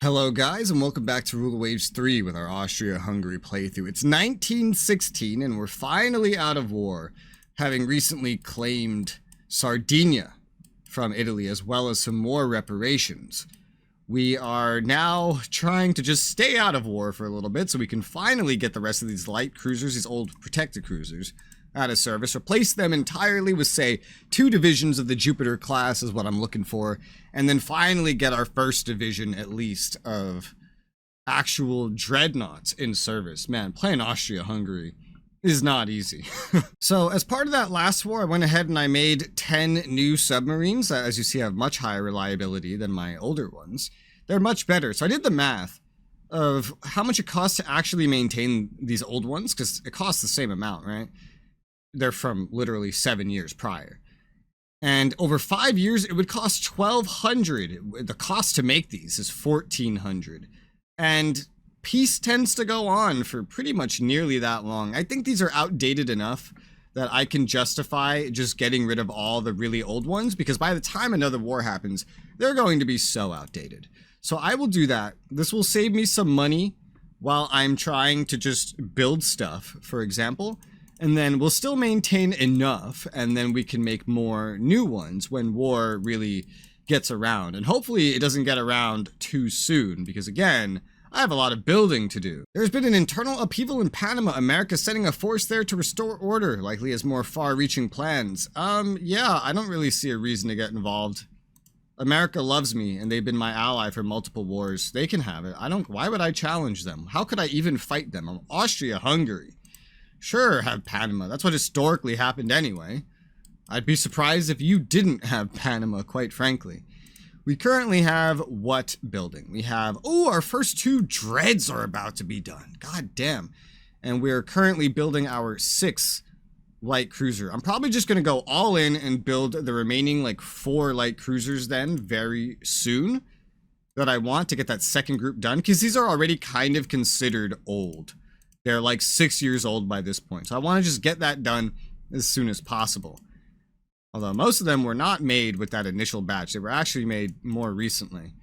Hello guys, and welcome back to Rule of Waves 3 with our Austria Hungary playthrough. It's 1916 and we're finally out of war, having recently claimed Sardinia from Italy as well as some more reparations. We are now trying to just stay out of war for a little bit so we can finally get the rest of these light cruisers, these old protected cruisers, out of service, replace them entirely with, say, 2 divisions of the Jupiter class is what I'm looking for, and then finally get our first division, at least, of actual dreadnoughts in service. Man, playing Austria Hungary is not easy. So, as part of that last war, I went ahead and I made 10 new submarines that, as you see, have much higher reliability than my older ones. They're much better. So I did the math of how much it costs to actually maintain these old ones, because it costs the same amount, right? They're from literally 7 years prior. And over 5 years, it would cost $1,200. The cost to make these is $1,400. And peace tends to go on for pretty much nearly that long. I think these are outdated enough that I can justify just getting rid of all the really old ones, because by the time another war happens, they're going to be so outdated. So I will do that. This will save me some money while I'm trying to just build stuff, for example. And then we'll still maintain enough, and then we can make more new ones when war really gets around. And hopefully it doesn't get around too soon, because again, I have a lot of building to do. There's been an internal upheaval in Panama. America's sending a force there to restore order, likely has more far-reaching plans. Yeah, I don't really see a reason to get involved. America loves me, and they've been my ally for multiple wars. They can have it. Why would I challenge them? How could I even fight them? I'm Austria Hungary. Sure, have Panama. That's what historically happened anyway. I'd be surprised if you didn't have Panama, quite frankly. We currently have what building? We have, our first 2 dreads are about to be done. God damn. And we're currently building our 6th light cruiser. I'm probably just going to go all in and build the remaining 4 light cruisers then very soon that I want to get that second group done, because these are already kind of considered old. They're 6 years old by this point. So I want to just get that done as soon as possible. Although most of them were not made with that initial batch. They were actually made more recently.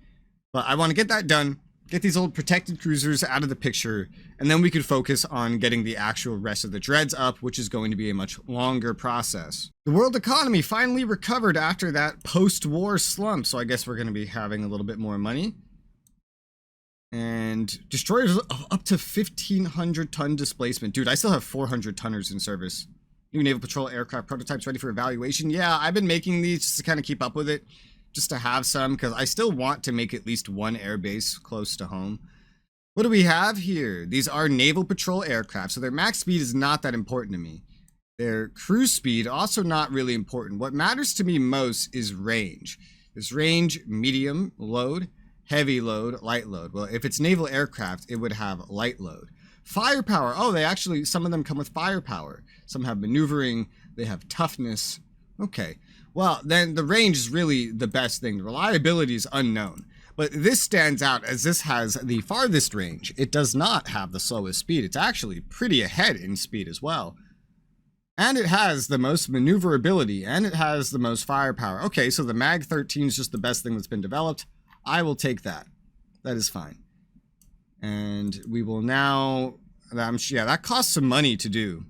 But I want to get that done, get these old protected cruisers out of the picture, and then we could focus on getting the actual rest of the dreads up, which is going to be a much longer process. The world economy finally recovered after that post-war slump, so I guess we're going to be having a little bit more money. And destroyers of up to 1,500 ton displacement. Dude, I still have 400 tonners in service. New naval patrol aircraft prototypes ready for evaluation. Yeah, I've been making these just to kind of keep up with it. Just to have some, because I still want to make at least 1 airbase close to home. What do we have here? These are naval patrol aircraft, so their max speed is not that important to me. Their cruise speed, also not really important. What matters to me most is range. This range, medium load, heavy load, light load. Well, if it's naval aircraft, it would have light load. Firepower. Oh, some of them come with firepower. Some have maneuvering. They have toughness. Okay. Well, then the range is really the best thing. The reliability is unknown. But this stands out as this has the farthest range. It does not have the slowest speed. It's actually pretty ahead in speed as well. And it has the most maneuverability, and it has the most firepower. Okay, so the Mag 13 is just the best thing that's been developed. I will take that. That is fine. And we will now... yeah, that costs some money to do.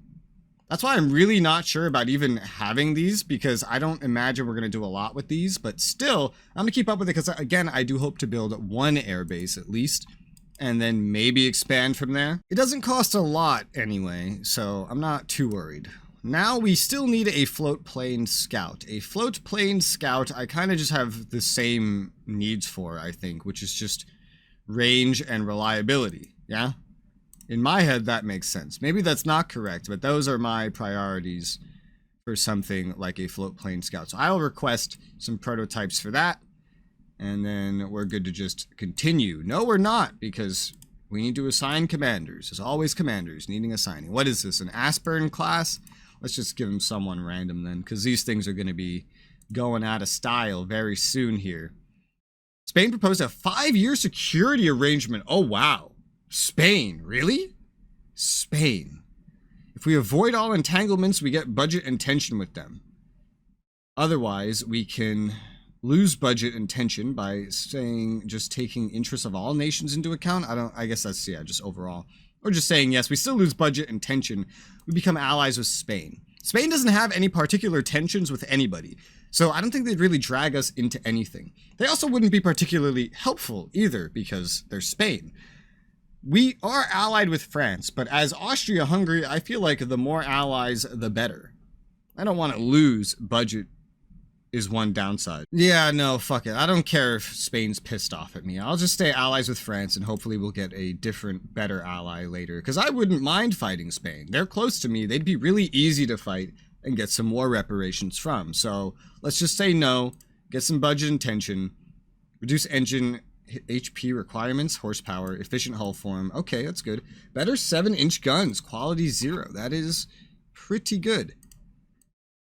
That's why I'm really not sure about even having these, because I don't imagine we're going to do a lot with these. But still, I'm going to keep up with it, because, again, I do hope to build 1 airbase at least, and then maybe expand from there. It doesn't cost a lot anyway, so I'm not too worried. Now we still need a float plane scout. A float plane scout, I kind of just have the same needs for, I think, which is just range and reliability, yeah? In my head, that makes sense. Maybe that's not correct, but those are my priorities for something like a float plane scout. So I'll request some prototypes for that, and then we're good to just continue. No, we're not, because we need to assign commanders. There's always commanders needing assigning. What is this, an Aspern class? Let's just give them someone random then, because these things are going to be going out of style very soon here. Spain proposed a 5-year security arrangement. Oh, wow. Spain, really? Spain. If we avoid all entanglements, we get budget and tension with them. Otherwise, we can lose budget and tension by saying just taking interests of all nations into account. I guess that's, yeah, just overall. Or just saying, yes, we still lose budget and tension. We become allies with Spain. Spain doesn't have any particular tensions with anybody, so I don't think they'd really drag us into anything. They also wouldn't be particularly helpful either, because they're Spain. We are allied with France, but as Austria Hungary, I feel like the more allies, the better. I don't want to lose budget is one downside. Yeah, no, fuck it. I don't care if Spain's pissed off at me. I'll just stay allies with France, and hopefully we'll get a different, better ally later. Because I wouldn't mind fighting Spain. They're close to me. They'd be really easy to fight and get some war reparations from. So let's just say no, get some budget and tension, reduce engine HP requirements, horsepower, efficient hull form. Okay, that's good. Better 7-inch guns, quality 0. That is pretty good.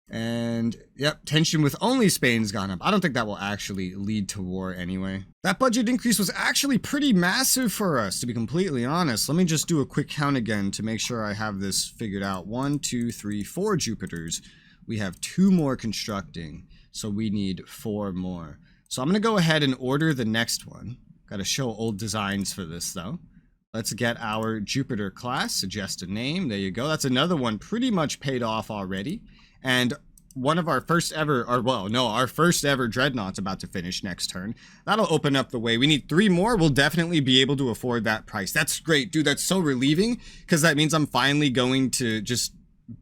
And, yep, tension with only Spain's gone up. I don't think that will actually lead to war anyway. That budget increase was actually pretty massive for us, to be completely honest. Let me just do a quick count again to make sure I have this figured out. 1, 2, 3, 4 Jupiters. We have 2 more constructing, so we need 4 more. So I'm going to go ahead and order the next one. Got to show old designs for this, though. Let's get our Jupiter class. Suggest a name. There you go. That's another one pretty much paid off already. And one of our first ever, our first ever Dreadnought's about to finish next turn. That'll open up the way. We need 3 more. We'll definitely be able to afford that price. That's great, dude. That's so relieving, because that means I'm finally going to just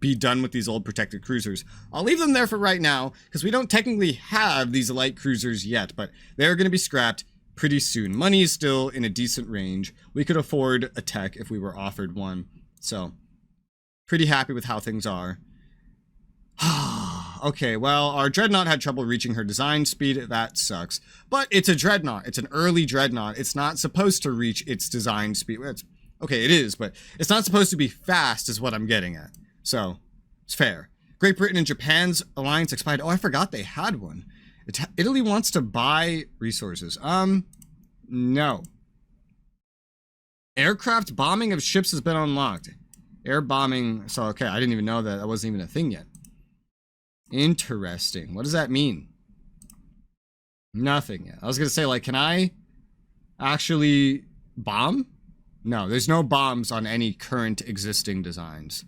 be done with these old protected cruisers. I'll leave them there for right now, because we don't technically have these light cruisers yet, but they're going to be scrapped pretty soon. Money is still in a decent range. We could afford a tech if we were offered one. So, pretty happy with how things are. Okay, well, our Dreadnought had trouble reaching her design speed. That sucks. But it's a Dreadnought. It's an early Dreadnought. It's not supposed to reach its design speed. Okay, it is, but it's not supposed to be fast is what I'm getting at. So, it's fair. Great Britain and Japan's alliance expired. Oh, I forgot they had one. Italy wants to buy resources. No. Aircraft bombing of ships has been unlocked. Air bombing. So, okay, I didn't even know that. That wasn't even a thing yet. Interesting. What does that mean? Nothing yet. I was going to say, like, can I actually bomb? No, there's no bombs on any current existing designs.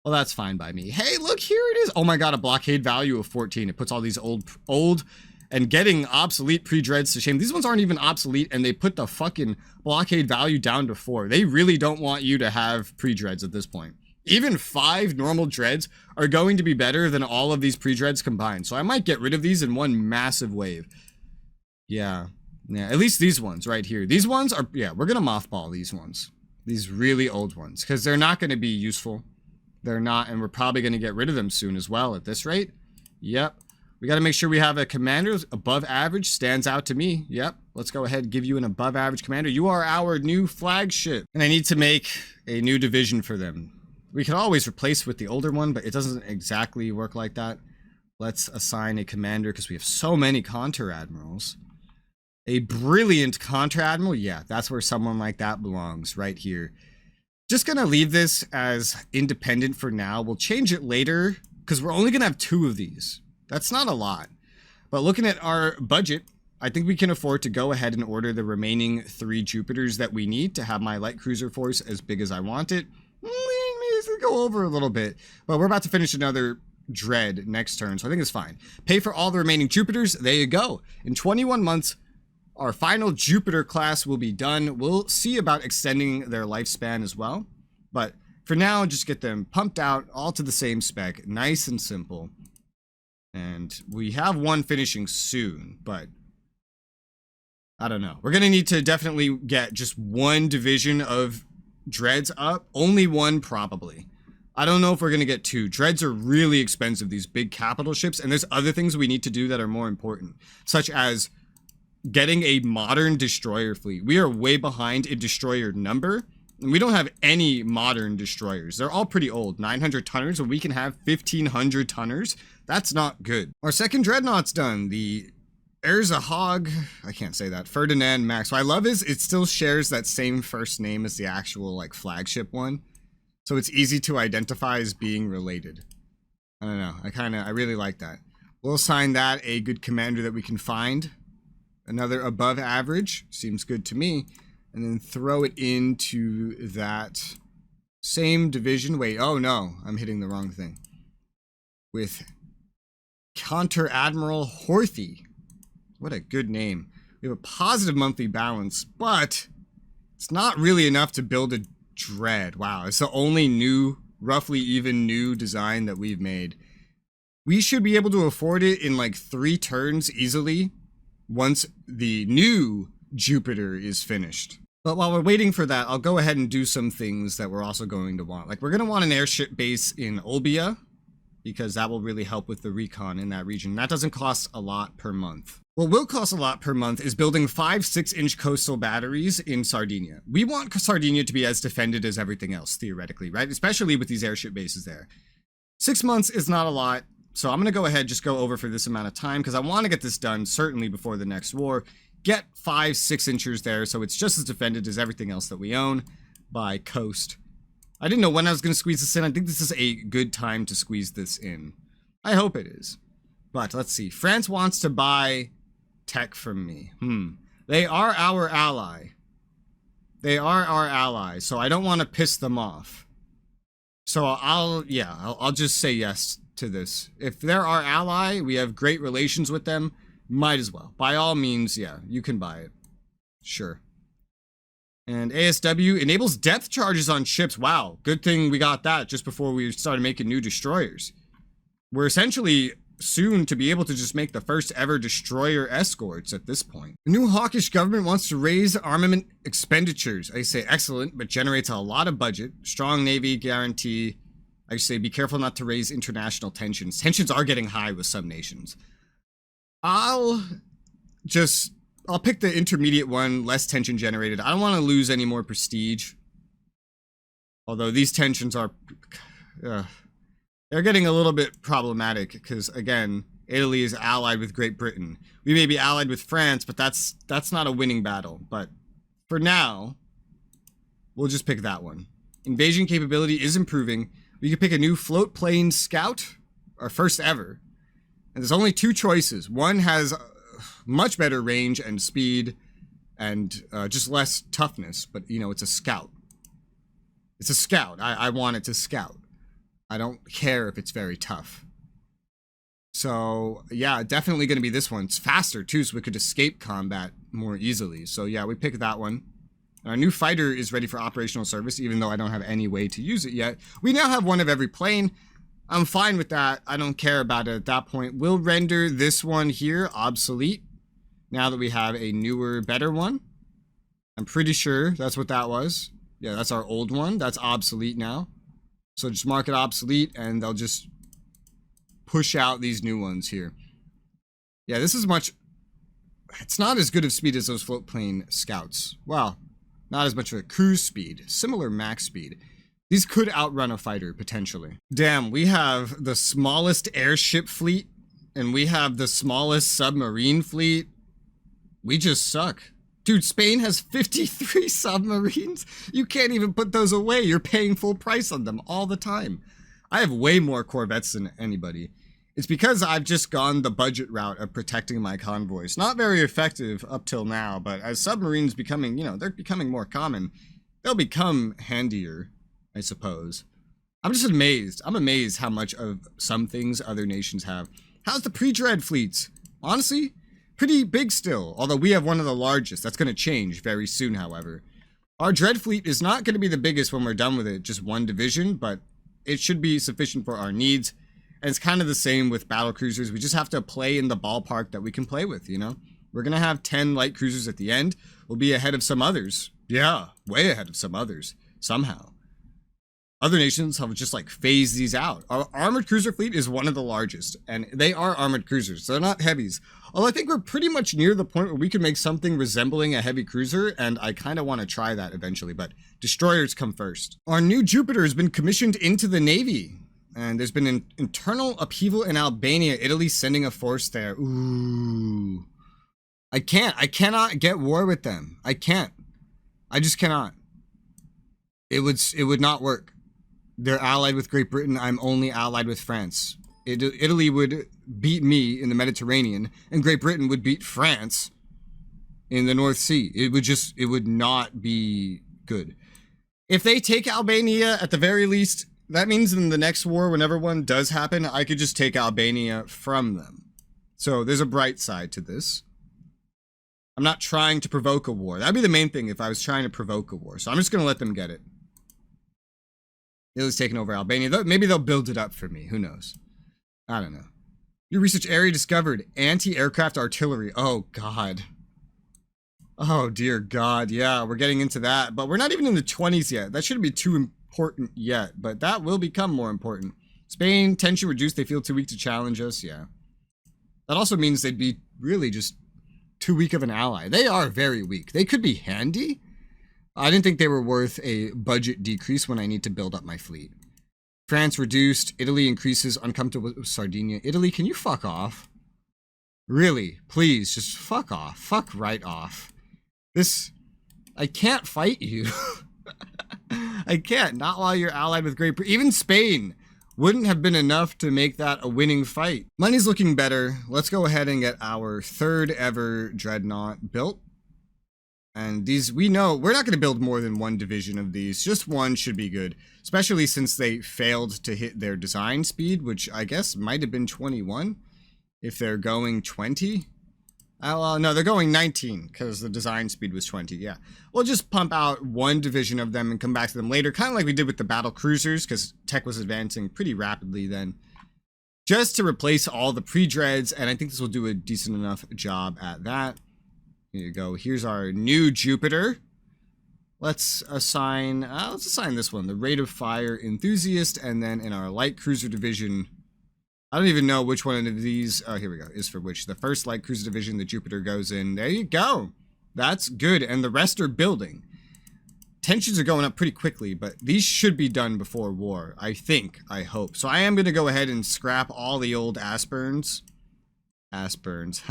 Well, that's fine by me. Hey, look, here it is. Oh my god, a blockade value of 14. It puts all these old and getting obsolete pre-dreads to shame. These ones aren't even obsolete, and they put the fucking blockade value down to 4. They really don't want you to have pre-dreads at this point. Even 5 normal dreads are going to be better than all of these pre-dreads combined. So I might get rid of these in one massive wave. Yeah, at least these ones right here. These ones are, yeah, we're going to mothball these ones. These really old ones, because they're not going to be useful. They're not, and we're probably going to get rid of them soon as well at this rate. Yep. We got to make sure we have a commander above average. Stands out to me. Yep. Let's go ahead and give you an above average commander. You are our new flagship. And I need to make a new division for them. We could always replace with the older one, but it doesn't exactly work like that. Let's assign a commander because we have so many contra-admirals. A brilliant contra-admiral? Yeah, that's where someone like that belongs, right here. Just gonna leave this as independent for now. We'll change it later because we're only gonna have 2 of these. That's not a lot. But looking at our budget, I think we can afford to go ahead and order the remaining 3 Jupiters that we need to have my light cruiser force as big as I want it. Go over a little bit, but we're about to finish another dread next turn, so I think it's fine. Pay for all the remaining Jupiters. There you go. In 21 months, our final Jupiter class will be done. We'll see about extending their lifespan as well, but for now, just get them pumped out, all to the same spec, nice and simple. And we have one finishing soon, but I don't know. We're gonna need to definitely get just 1 division of dreads up. Only 1 probably. I don't know if we're gonna get 2. Dreads are really expensive, these big capital ships, and there's other things we need to do that are more important, such as getting a modern destroyer fleet. We are way behind in destroyer number, and we don't have any modern destroyers. They're all pretty old. 900 tonners, and we can have 1,500 tonners. That's not good. Our second dreadnought's done. The Erzahog, I can't say that, Ferdinand Max. What I love is it still shares that same first name as the actual like flagship one. So it's easy to identify as being related. I don't know. I really like that. We'll assign that a good commander that we can find. Another above average. Seems good to me. And then throw it into that same division. Wait, oh no, I'm hitting the wrong thing. With Counter Admiral Horthy. What a good name. We have a positive monthly balance, but it's not really enough to build a dread. Wow, it's the only new, roughly even new design that we've made. We should be able to afford it in like 3 turns easily once the new Jupiter is finished. But while we're waiting for that, I'll go ahead and do some things that we're also going to want. Like, we're going to want an airship base in Olbia, because that will really help with the recon in that region. That doesn't cost a lot per month. What will cost a lot per month is building 5 6-inch coastal batteries in Sardinia. We want Sardinia to be as defended as everything else, theoretically, right? Especially with these airship bases there. 6 months is not a lot. So I'm going to go ahead, just go over for this amount of time, because I want to get this done certainly before the next war. Get 5 6-inchers there, so it's just as defended as everything else that we own by coast. I didn't know when I was going to squeeze this in. I think this is a good time to squeeze this in. I hope it is. But let's see. France wants to buy tech from me. They are our ally. They are our ally, so I don't want to piss them off. So I'll just say yes to this. If they're our ally, we have great relations with them, might as well. By all means, yeah, you can buy it. Sure. And ASW enables depth charges on ships. Wow, good thing we got that just before we started making new destroyers. We're essentially soon to be able to just make the first ever destroyer escorts at this point. The new hawkish government wants to raise armament expenditures. I say excellent, but generates a lot of budget. Strong navy guarantee. I say be careful not to raise international tensions. Tensions are getting high with some nations. I'll pick the intermediate one, less tension generated. I don't want to lose any more prestige. Although these tensions are... they're getting a little bit problematic because, again, Italy is allied with Great Britain. We may be allied with France, but that's not a winning battle. But for now, we'll just pick that one. Invasion capability is improving. We could pick a new float plane scout, our first ever. And there's only 2 choices. One has much better range and speed and just less toughness. But, you know, it's a scout. It's a scout. I want it to scout. I don't care if it's very tough. So, yeah, definitely going to be this one. It's faster, too, so we could escape combat more easily. So, yeah, we pick that one. Our new fighter is ready for operational service, even though I don't have any way to use it yet. We now have one of every plane. I'm fine with that. I don't care about it at that point. We'll render this one here obsolete now that we have a newer, better one. I'm pretty sure that's what that was. Yeah, that's our old one. That's obsolete now. So just mark it obsolete, and they'll just push out these new ones here. Yeah, this is much... It's not as good of speed as those float plane scouts. Well, not as much of a cruise speed. Similar max speed. These could outrun a fighter, potentially. Damn, we have the smallest airship fleet, and we have the smallest submarine fleet. We just suck. Dude, Spain has 53 submarines. You can't even put those away. You're paying full price on them all the time. I have way more corvettes than anybody. It's because I've just gone the budget route of protecting my convoys. Not very effective up till now, but as submarines becoming, they're becoming more common, they'll become handier, I suppose. I'm just amazed. I'm amazed how much of some things other nations have. How's the pre-dread fleets? Honestly, pretty big still, although we have one of the largest. That's going to change very soon, however. Our dread fleet is not going to be the biggest when we're done with it, just one division, but it should be sufficient for our needs. And it's kind of the same with battle cruisers. We just have to play in the ballpark that we can play with, We're going to have 10 light cruisers at the end. We'll be ahead of some others. Yeah, way ahead of some others, somehow. Other nations have just phased these out. Our armored cruiser fleet is one of the largest, and they are armored cruisers. They're not heavies. Although I think we're pretty much near the point where we can make something resembling a heavy cruiser, and I kind of want to try that eventually, but destroyers come first. Our new Jupiter has been commissioned into the Navy, and there's been an internal upheaval in Albania, Italy sending a force there. Ooh. I cannot get war with them. I can't. I just cannot. It would not work. They're allied with Great Britain. I'm only allied with France. Italy would beat me in the Mediterranean, and Great Britain would beat France in the North Sea. It would not be good. If they take Albania, at the very least, that means in the next war, whenever one does happen, I could just take Albania from them. So there's a bright side to this. I'm not trying to provoke a war. That'd be the main thing if I was trying to provoke a war. So I'm just going to let them get it. Italy's taking over Albania. Maybe they'll build it up for me. Who knows? I don't know. New research area discovered. Anti-aircraft artillery. Oh, God. Oh, dear God. Yeah, we're getting into that. But we're not even in the 20s yet. That shouldn't be too important yet. But that will become more important. Spain, tension reduced. They feel too weak to challenge us. Yeah. That also means they'd be really just too weak of an ally. They are very weak. They could be handy. I didn't think they were worth a budget decrease when I need to build up my fleet. France reduced. Italy increases. Uncomfortable with Sardinia. Italy, can you fuck off? Really? Please, just fuck off. Fuck right off. I can't fight you. I can't. Not while you're allied with Great Britain. Even Spain wouldn't have been enough to make that a winning fight. Money's looking better. Let's go ahead and get our third ever dreadnought built. And these, we know, we're not going to build more than one division of these. Just one should be good. Especially since they failed to hit their design speed, which I guess might have been 21. If they're going 20. No, they're going 19 because the design speed was 20. Yeah. We'll just pump out one division of them and come back to them later. Kind of like we did with the battle cruisers because tech was advancing pretty rapidly then. Just to replace all the pre-dreads. And I think this will do a decent enough job at that. Here you go. Here's our new Jupiter. Let's assign this one, the rate of fire enthusiast, and then in our light cruiser division, I don't even know which one of these, oh, here we go, is for which. The first light cruiser division, the Jupiter goes in. There you go. That's good, and the rest are building. Tensions are going up pretty quickly, but these should be done before war, I think, I hope. So I am going to go ahead and scrap all the old Asperns. Asperns,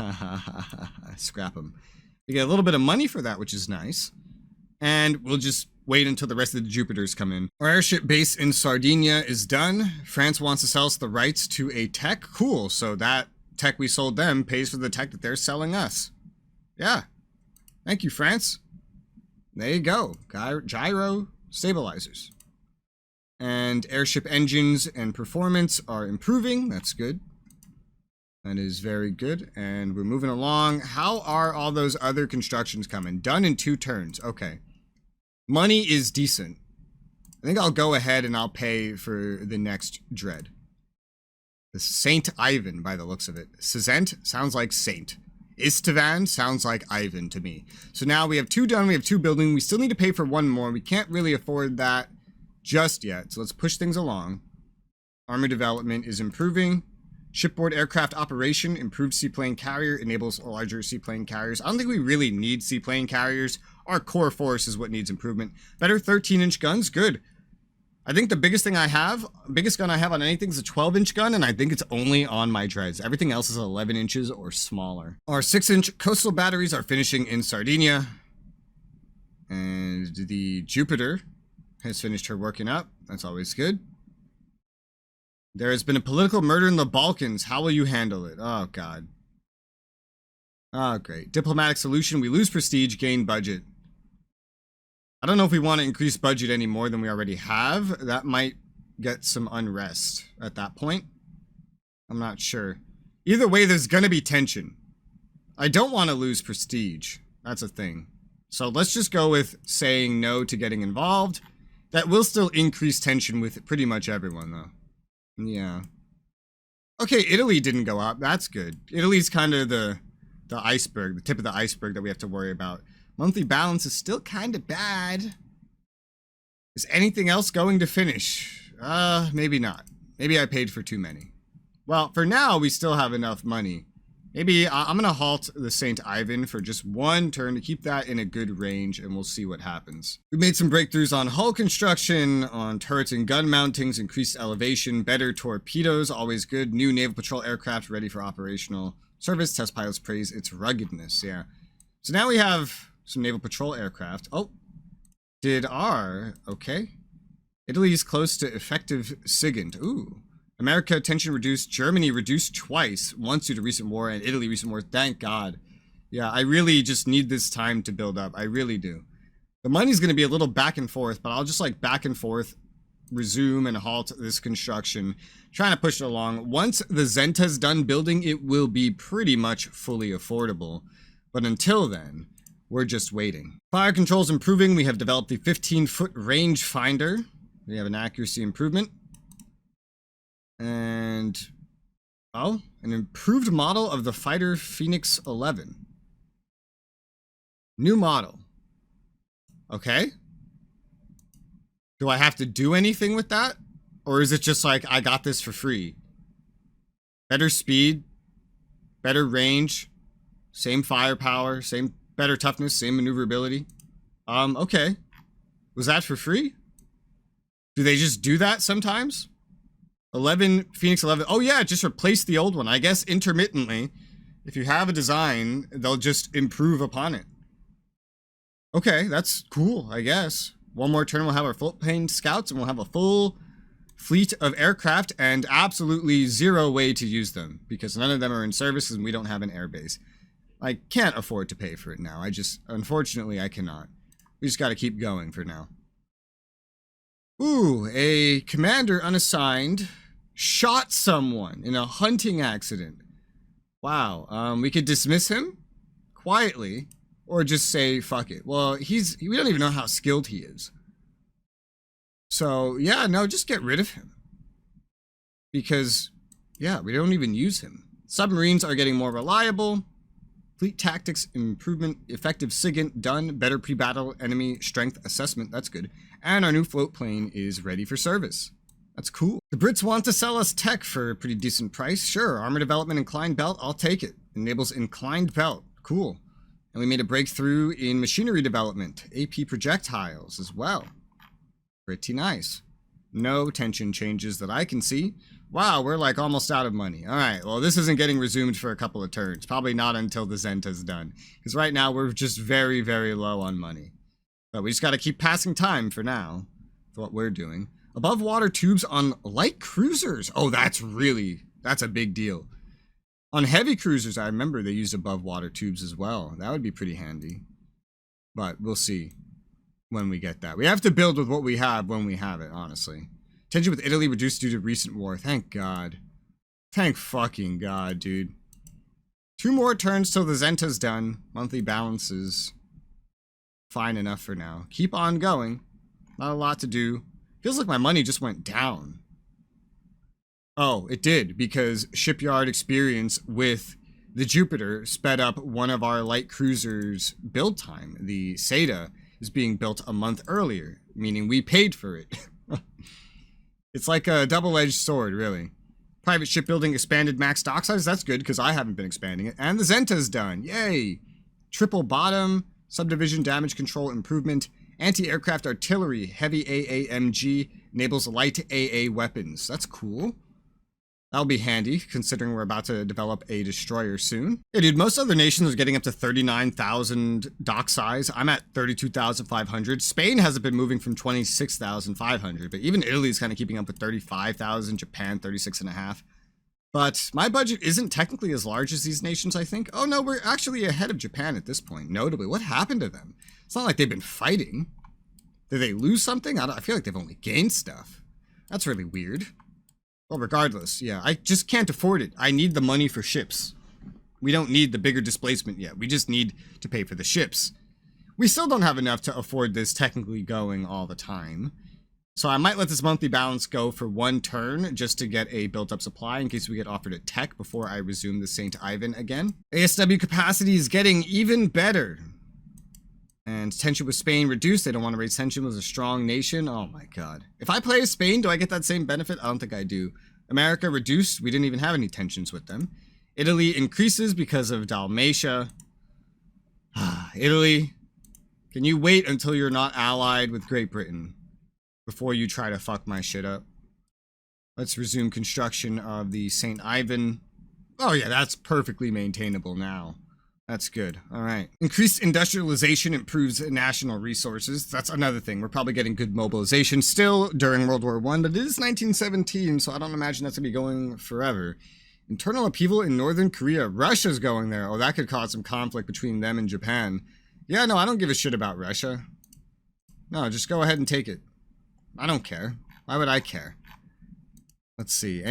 scrap them. We get a little bit of money for that, which is nice. And we'll just wait until the rest of the Jupiters come in. Our airship base in Sardinia is done. France wants to sell us the rights to a tech. Cool. So that tech we sold them pays for the tech that they're selling us. Yeah. Thank you, France. There you go. Gyro stabilizers. And airship engines and performance are improving. That's good. That is very good. And we're moving along. How are all those other constructions coming? Done in 2 turns. Okay. Money is decent. I think I'll go ahead and I'll pay for the next dread. The Saint Ivan, by the looks of it. Szent sounds like Saint. Istvan sounds like Ivan to me. So now we have 2 done. We have 2 building. We still need to pay for 1 more. We can't really afford that just yet. So let's push things along. Armor development is improving. Shipboard aircraft operation, improved seaplane carrier, enables larger seaplane carriers. I don't think we really need seaplane carriers. Our core force is what needs improvement. Better 13-inch guns, good. I think the biggest gun I have on anything is a 12-inch gun, and I think it's only on my dreads. Everything else is 11 inches or smaller. Our 6-inch coastal batteries are finishing in Sardinia. And the Jupiter has finished her working up. That's always good. There has been a political murder in the Balkans. How will you handle it? Oh, God. Oh, great. Diplomatic solution. We lose prestige, gain budget. I don't know if we want to increase budget any more than we already have. That might get some unrest at that point. I'm not sure. Either way, there's going to be tension. I don't want to lose prestige. That's a thing. So let's just go with saying no to getting involved. That will still increase tension with pretty much everyone, though. Yeah. Okay, Italy didn't go up. That's good. Italy's kind of the iceberg, the tip of the iceberg that we have to worry about. Monthly balance is still kind of bad. Is anything else going to finish? Maybe not. Maybe I paid for too many. Well, for now, we still have enough money. Maybe I'm going to halt the St. Ivan for just 1 turn to keep that in a good range, and we'll see what happens. We made some breakthroughs on hull construction, on turrets and gun mountings, increased elevation, better torpedoes, always good. New naval patrol aircraft ready for operational service. Test pilots praise its ruggedness, yeah. So now we have some naval patrol aircraft. Oh, okay. Italy's close to effective SIGINT. Ooh. America, tension reduced. Germany reduced twice. Once due to recent war, and Italy recent war. Thank God. Yeah, I really just need this time to build up. I really do. The money's going to be a little back and forth, but I'll just like back and forth, resume and halt this construction, trying to push it along. Once the Zenta's done building, it will be pretty much fully affordable. But until then, we're just waiting. Fire control's improving. We have developed the 15-foot range finder. We have an accuracy improvement. And, oh, an improved model of the fighter Phoenix 11. New model. Okay. Do I have to do anything with that? Or is it just like, I got this for free? Better speed, better range, same firepower, better toughness, same maneuverability. Okay. Was that for free? Do they just do that sometimes? 11, Phoenix 11. Oh yeah, just replace the old one. I guess intermittently, if you have a design, they'll just improve upon it. Okay, that's cool, I guess. One more turn, we'll have our float-plane scouts, and we'll have a full fleet of aircraft, and absolutely zero way to use them, because none of them are in service, and we don't have an airbase. I can't afford to pay for it now. Unfortunately, I cannot. We just gotta keep going for now. Ooh, a commander unassigned shot someone in a hunting accident. Wow, we could dismiss him quietly. Or just say, fuck it. Well, we don't even know how skilled he is. So, yeah, no, just get rid of him. Because, yeah, we don't even use him. Submarines are getting more reliable. Fleet tactics improvement, effective SIGINT done, better pre-battle enemy strength assessment, that's good. And our new float plane is ready for service. That's cool. The Brits want to sell us tech for a pretty decent price. Sure, armor development inclined belt, I'll take it. Enables inclined belt, cool. And we made a breakthrough in machinery development. AP projectiles as well. Pretty nice. No tension changes that I can see. Wow, we're like almost out of money. Alright, well this isn't getting resumed for a couple of turns. Probably not until the Zenta's done. Because right now we're just very, very low on money. But we just gotta keep passing time for now. For what we're doing. Above water tubes on light cruisers. Oh, that's a big deal. On heavy cruisers, I remember they used above water tubes as well. That would be pretty handy. But we'll see when we get that. We have to build with what we have when we have it, honestly. Tension with Italy reduced due to recent war. Thank God. Thank fucking God, dude. 2 more turns till the Zenta's done. Monthly balance is fine enough for now. Keep on going. Not a lot to do. Feels like my money just went down. Oh, it did, because shipyard experience with the Jupiter sped up one of our light cruisers' build time. The Seda is being built a month earlier, meaning we paid for it. It's like a double-edged sword, really. Private shipbuilding expanded max dock size. That's good, because I haven't been expanding it. And the Zenta's done. Yay! Triple bottom, subdivision damage control improvement, anti-aircraft artillery, heavy AAMG, enables light AA weapons. That's cool. That'll be handy, considering we're about to develop a destroyer soon. Yeah, dude, most other nations are getting up to 39,000 dock size. I'm at 32,500. Spain hasn't been moving from 26,500, but even Italy's kind of keeping up with 35,000. Japan, 36.5. But my budget isn't technically as large as these nations, I think. Oh no, we're actually ahead of Japan at this point, notably. What happened to them? It's not like they've been fighting. Did they lose something? I feel like they've only gained stuff. That's really weird. Well, regardless, yeah, I just can't afford it. I need the money for ships. We don't need the bigger displacement yet. We just need to pay for the ships. We still don't have enough to afford this technically going all the time. So I might let this monthly balance go for 1 turn just to get a built-up supply in case we get offered a tech before I resume the St. Ivan again. ASW capacity is getting even better. And tension with Spain reduced. They don't want to raise tension with a strong nation. Oh my God. If I play as Spain, do I get that same benefit? I don't think I do. America reduced. We didn't even have any tensions with them. Italy increases because of Dalmatia. Italy, can you wait until you're not allied with Great Britain before you try to fuck my shit up? Let's resume construction of the St. Ivan. Oh yeah, that's perfectly maintainable now. That's good. All right. Increased industrialization improves national resources. That's another thing. We're probably getting good mobilization still during World War I, but it is 1917, so I don't imagine that's going to be going forever. Internal upheaval in Northern Korea. Russia's going there. Oh, that could cause some conflict between them and Japan. Yeah, no, I don't give a shit about Russia. No, just go ahead and take it. I don't care. Why would I care? Let's see.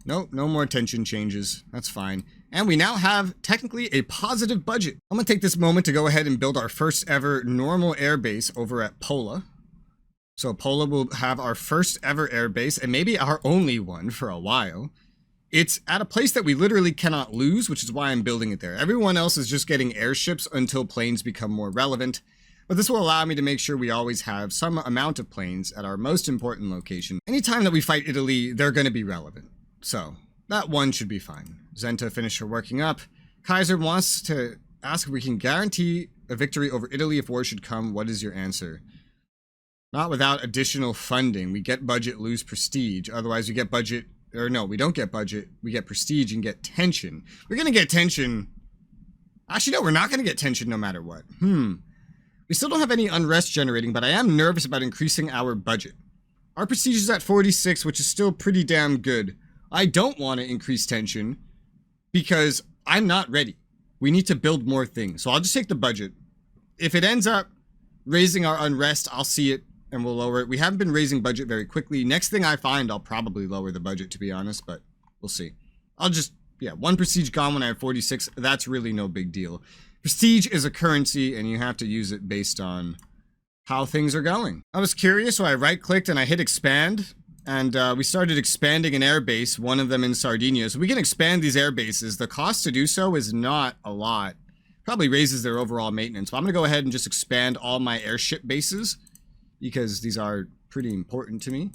Nope, no more tension changes. That's fine. And we now have technically a positive budget. I'm going to take this moment to go ahead and build our first ever normal airbase over at Pola. So Pola will have our first ever airbase and maybe our only one for a while. It's at a place that we literally cannot lose, which is why I'm building it there. Everyone else is just getting airships until planes become more relevant. But this will allow me to make sure we always have some amount of planes at our most important location. Anytime that we fight Italy, they're going to be relevant. So that one should be fine. Zenta finished her working up. Kaiser wants to ask if we can guarantee a victory over Italy if war should come. What is your answer? Not without additional funding. We get budget, lose prestige. Otherwise we get budget, or no, we don't get budget. We get prestige and get tension. We're going to get tension. Actually, no, we're not going to get tension no matter what. We still don't have any unrest generating, but I am nervous about increasing our budget. Our prestige is at 46, which is still pretty damn good. I don't want to increase tension because I'm not ready. We need to build more things. So I'll just take the budget. If it ends up raising our unrest, I'll see it and we'll lower it. We haven't been raising budget very quickly. Next thing I find, I'll probably lower the budget, to be honest, but we'll see. I'll just, yeah, one prestige gone when I have 46. That's really no big deal. Prestige is a currency and you have to use it based on how things are going. I was curious, so I right-clicked and I hit expand. And we started expanding an airbase, one of them in Sardinia. So we can expand these air bases. The cost to do so is not a lot. Probably raises their overall maintenance. But I'm going to go ahead and just expand all my airship bases because these are pretty important to me.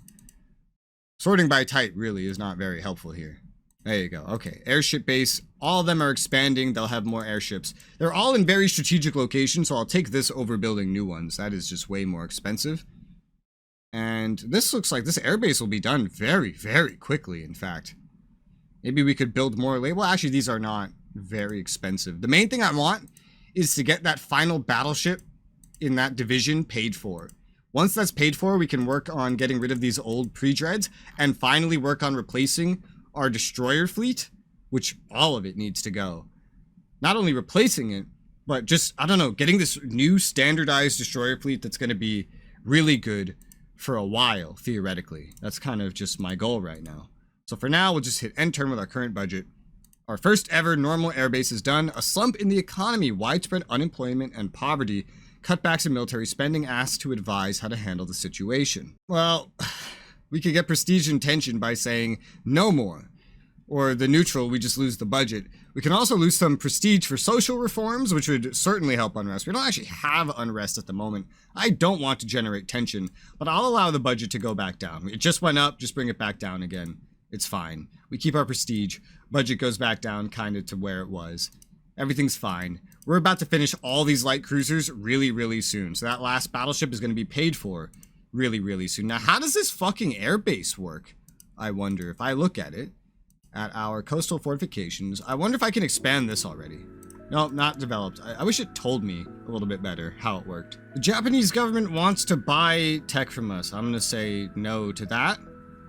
Sorting by type really is not very helpful here. There you go. Okay, airship base. All of them are expanding. They'll have more airships. They're all in very strategic locations, so I'll take this over building new ones. That is just way more expensive. And this looks like this airbase will be done very, very quickly, in fact. Maybe we could build more later. Well, actually, these are not very expensive. The main thing I want is to get that final battleship in that division paid for. Once that's paid for, we can work on getting rid of these old pre-dreads and finally work on replacing our destroyer fleet, which all of it needs to go. Not only replacing it, but just, I don't know, getting this new standardized destroyer fleet that's going to be really good for a while, theoretically. That's kind of just my goal right now. So for now, we'll just hit end turn with our current budget. Our first ever normal airbase is done. A slump in the economy, widespread unemployment and poverty, cutbacks in military spending, asked to advise how to handle the situation. Well, we could get prestige and tension by saying no more. Or the neutral, we just lose the budget. We can also lose some prestige for social reforms, which would certainly help unrest. We don't actually have unrest at the moment. I don't want to generate tension, but I'll allow the budget to go back down. It just went up, just bring it back down again. It's fine. We keep our prestige. Budget goes back down kind of to where it was. Everything's fine. We're about to finish all these light cruisers really, really soon. So that last battleship is going to be paid for really, really soon. Now, how does this fucking airbase work? I wonder. If I look at it, at our coastal fortifications, I wonder if I can expand this already. No, not developed. I wish it told me a little bit better how it worked. The Japanese government wants to buy tech from us. I'm going to say no to that.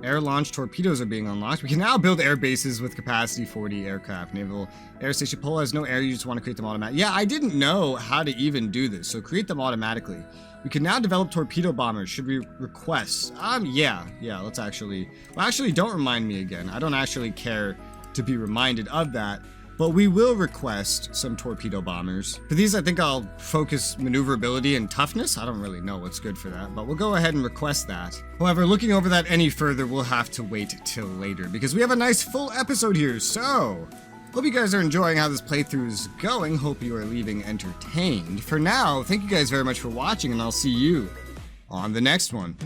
Air-launched torpedoes are being unlocked. We can now build air bases with capacity 40 aircraft. Naval Air Station Pola has no air. You just want to create them automatically. Yeah, I didn't know how to even do this, so create them automatically. We can now develop torpedo bombers. Should we request? Yeah, let's actually... Well, actually, don't remind me again. I don't actually care to be reminded of that, but we will request some torpedo bombers. For these, I think I'll focus maneuverability and toughness. I don't really know what's good for that, but we'll go ahead and request that. However, looking over that any further, we'll have to wait till later, because we have a nice full episode here, so... Hope you guys are enjoying how this playthrough is going. Hope you are leaving entertained. For now, thank you guys very much for watching, and I'll see you on the next one.